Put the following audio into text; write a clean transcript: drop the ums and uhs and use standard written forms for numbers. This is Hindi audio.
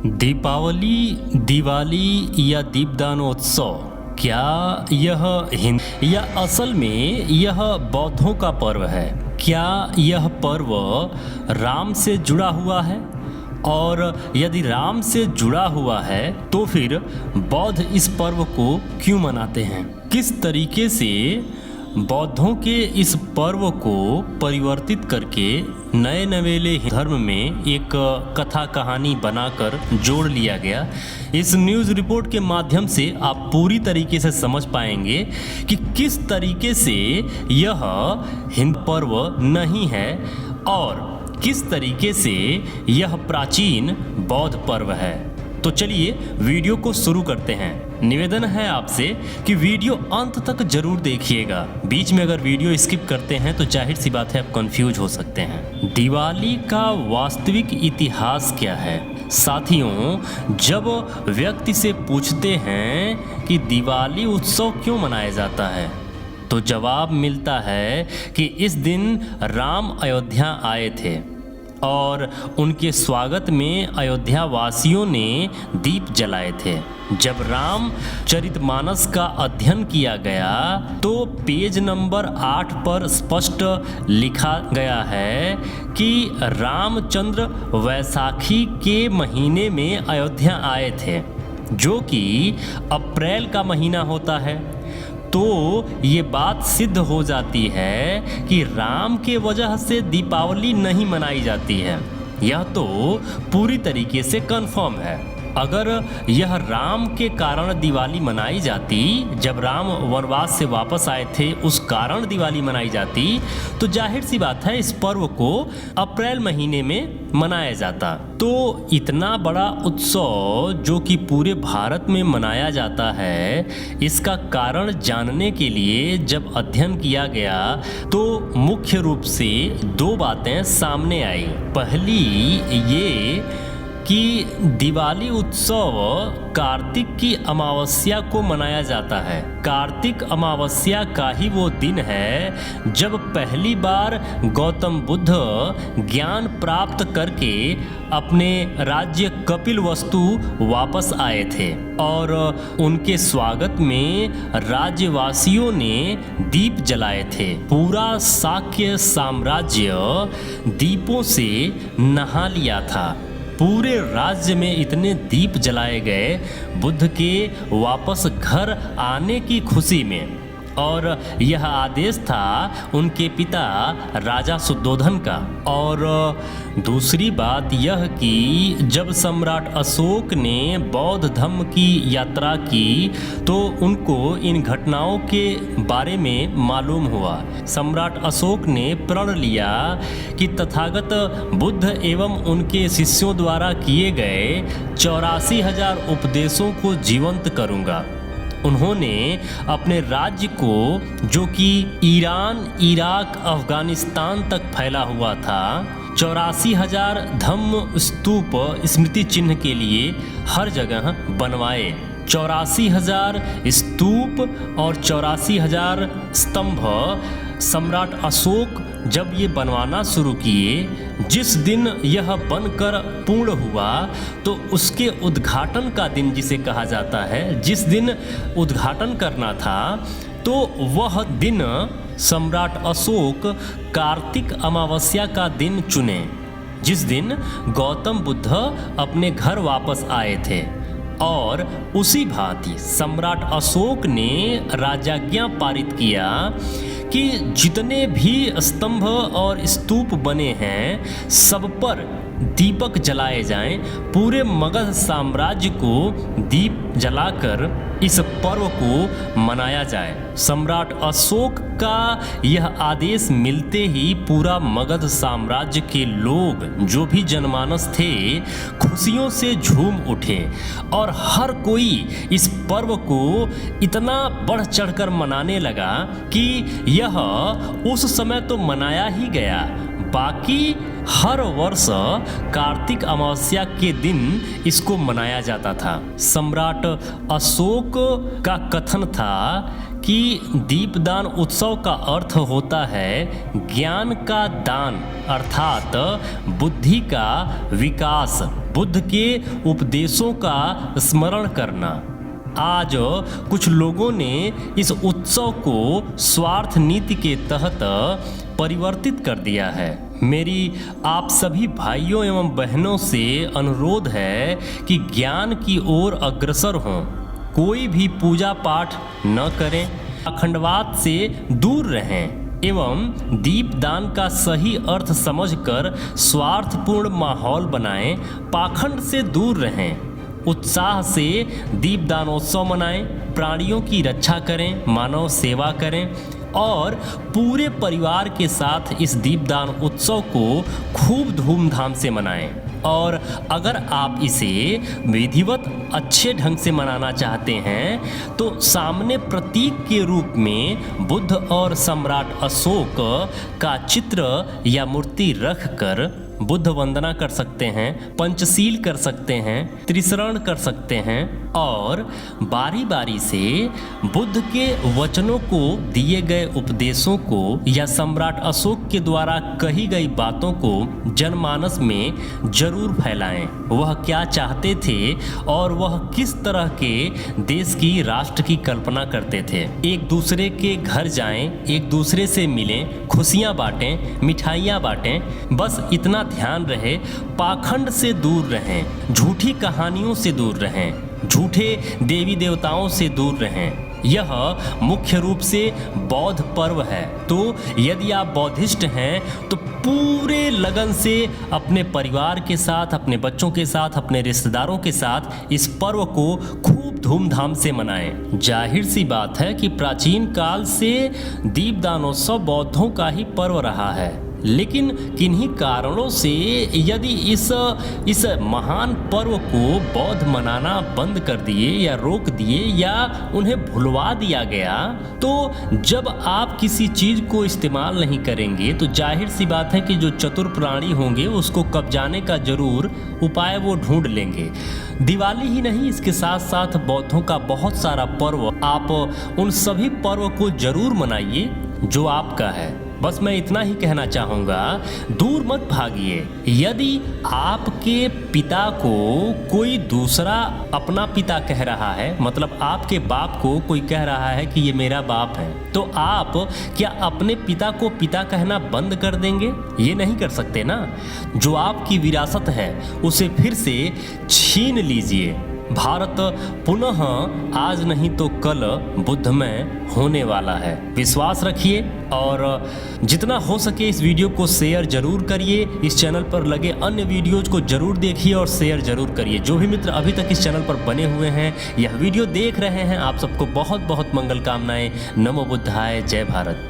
दीपावली, दिवाली या दीपदानोत्सव, क्या यह हिंदू या असल में यह बौद्धों का पर्व है? क्या यह पर्व राम से जुड़ा हुआ है? और यदि राम से जुड़ा हुआ है तो फिर बौद्ध इस पर्व को क्यों मनाते हैं? किस तरीके से बौद्धों के इस पर्व को परिवर्तित करके नए नवेले धर्म में एक कथा कहानी बनाकर जोड़ लिया गया, इस न्यूज़ रिपोर्ट के माध्यम से आप पूरी तरीके से समझ पाएंगे कि किस तरीके से यह हिंदू पर्व नहीं है और किस तरीके से यह प्राचीन बौद्ध पर्व है। तो चलिए वीडियो को शुरू करते हैं। निवेदन है आपसे कि वीडियो अंत तक जरूर देखिएगा। बीच में अगर वीडियो स्किप करते हैं तो जाहिर सी बात है आप कंफ्यूज हो सकते हैं। दिवाली का वास्तविक इतिहास क्या है? साथियों, जब व्यक्ति से पूछते हैं कि दिवाली उत्सव क्यों मनाया जाता है तो जवाब मिलता है कि इस दिन राम अयोध्या आए थे और उनके स्वागत में अयोध्या वासियों ने दीप जलाए थे। जब राम चरितमानस का अध्ययन किया गया तो पेज नंबर 8 पर स्पष्ट लिखा गया है कि रामचंद्र वैसाखी के महीने में अयोध्या आए थे, जो कि अप्रैल का महीना होता है। तो ये बात सिद्ध हो जाती है कि राम के वजह से दीपावली नहीं मनाई जाती है। यह तो पूरी तरीके से कंफर्म है। अगर यह राम के कारण दिवाली मनाई जाती, जब राम वनवास से वापस आए थे उस कारण दिवाली मनाई जाती, तो जाहिर सी बात है इस पर्व को अप्रैल महीने में मनाया जाता। तो इतना बड़ा उत्सव जो कि पूरे भारत में मनाया जाता है, इसका कारण जानने के लिए जब अध्ययन किया गया तो मुख्य रूप से दो बातें सामने आई। पहली ये कि दिवाली उत्सव कार्तिक की अमावस्या को मनाया जाता है। कार्तिक अमावस्या का ही वो दिन है जब पहली बार गौतम बुद्ध ज्ञान प्राप्त करके अपने राज्य कपिलवस्तु वापस आए थे और उनके स्वागत में राज्यवासियों ने दीप जलाए थे। पूरा शाक्य साम्राज्य दीपों से नहा लिया था। पूरे राज्य में इतने दीप जलाए गए बुद्ध के वापस घर आने की खुशी में, और यह आदेश था उनके पिता राजा शुद्धोधन का। और दूसरी बात यह कि जब सम्राट अशोक ने बौद्ध धर्म की यात्रा की तो उनको इन घटनाओं के बारे में मालूम हुआ। सम्राट अशोक ने प्रण लिया कि तथागत बुद्ध एवं उनके शिष्यों द्वारा किए गए 84,000 उपदेशों को जीवंत करूंगा। उन्होंने अपने राज्य को, जो कि ईरान, इराक, अफगानिस्तान तक फैला हुआ था, 84,000 धम्म स्तूप स्मृति चिन्ह के लिए हर जगह बनवाए। 84,000 स्तूप और 84,000 स्तंभ सम्राट अशोक जब ये बनवाना शुरू किए, जिस दिन यह बनकर पूर्ण हुआ तो उसके उद्घाटन का दिन जिसे कहा जाता है, जिस दिन उद्घाटन करना था, तो वह दिन सम्राट अशोक कार्तिक अमावस्या का दिन चुने, जिस दिन गौतम बुद्ध अपने घर वापस आए थे। और उसी भांति सम्राट अशोक ने राजाज्ञा पारित किया कि जितने भी स्तंभ और स्तूप बने हैं सब पर दीपक जलाए जाएं। पूरे मगध साम्राज्य को दीप जलाकर इस पर्व को मनाया जाए। सम्राट अशोक का यह आदेश मिलते ही पूरा मगध साम्राज्य के लोग, जो भी जनमानस थे, खुशियों से झूम उठे और हर कोई इस पर्व को इतना बढ़ चढ़कर मनाने लगा कि यह उस समय तो मनाया ही गया, बाकी हर वर्ष कार्तिक अमावस्या के दिन इसको मनाया जाता था। सम्राट अशोक का कथन था कि दीपदान उत्सव का अर्थ होता है ज्ञान का दान, अर्थात बुद्धि का विकास, बुद्ध के उपदेशों का स्मरण करना। आज कुछ लोगों ने इस उत्सव को स्वार्थ नीति के तहत परिवर्तित कर दिया है। मेरी आप सभी भाइयों एवं बहनों से अनुरोध है कि ज्ञान की ओर अग्रसर हों, कोई भी पूजा पाठ न करें, अखंडवाद से दूर रहें एवं दीपदान का सही अर्थ समझकर स्वार्थपूर्ण माहौल बनाएं, पाखंड से दूर रहें, उत्साह से दीपदानोत्सव मनाएं, प्राणियों की रक्षा करें, मानव सेवा करें और पूरे परिवार के साथ इस दीपदान उत्सव को खूब धूमधाम से मनाएं। और अगर आप इसे विधिवत अच्छे ढंग से मनाना चाहते हैं तो सामने प्रतीक के रूप में बुद्ध और सम्राट अशोक का चित्र या मूर्ति रख कर बुद्ध वंदना कर सकते हैं, पंचशील कर सकते हैं, त्रिशरण कर सकते हैं और बारी बारी से बुद्ध के वचनों को, दिए गए उपदेशों को या सम्राट अशोक के द्वारा कही गई बातों को जनमानस में जरूर फैलाएं। वह क्या चाहते थे और वह किस तरह के देश की, राष्ट्र की कल्पना करते थे। एक दूसरे के घर जाएं, एक दूसरे से मिलें, खुशियां बांटें, मिठाइयां बांटें। बस इतना ध्यान रहे, पाखंड से दूर रहें, झूठी कहानियों से दूर रहें, झूठे देवी देवताओं से दूर रहें। यह मुख्य रूप से बौद्ध पर्व है। तो यदि आप बौद्धिस्ट हैं तो पूरे लगन से अपने परिवार के साथ, अपने बच्चों के साथ, अपने रिश्तेदारों के साथ इस पर्व को खूब धूमधाम से मनाएं। जाहिर सी बात है कि प्राचीन काल से दीपदानोत्सव बौद्धों का ही पर्व रहा है, लेकिन किन्हीं कारणों से यदि इस महान पर्व को बौद्ध मनाना बंद कर दिए या रोक दिए या उन्हें भुलवा दिया गया, तो जब आप किसी चीज़ को इस्तेमाल नहीं करेंगे तो जाहिर सी बात है कि जो चतुर प्राणी होंगे उसको कब्जाने का जरूर उपाय वो ढूंढ लेंगे। दिवाली ही नहीं, इसके साथ साथ बौद्धों का बहुत सारा पर्व, आप उन सभी पर्व को जरूर मनाइए जो आपका है। बस मैं इतना ही कहना चाहूँगा, दूर मत भागिए। यदि आपके पिता को कोई दूसरा अपना पिता कह रहा है, मतलब आपके बाप को कोई कह रहा है कि ये मेरा बाप है, तो आप क्या अपने पिता को पिता कहना बंद कर देंगे? ये नहीं कर सकते ना। जो आपकी विरासत है उसे फिर से छीन लीजिए। भारत पुनः आज नहीं तो कल बुद्धमय होने वाला है, विश्वास रखिए और जितना हो सके इस वीडियो को शेयर जरूर करिए। इस चैनल पर लगे अन्य वीडियोज को जरूर देखिए और शेयर जरूर करिए। जो भी मित्र अभी तक इस चैनल पर बने हुए हैं, यह वीडियो देख रहे हैं, आप सबको बहुत बहुत मंगल कामनाएं। नमो बुद्धाय, जय भारत।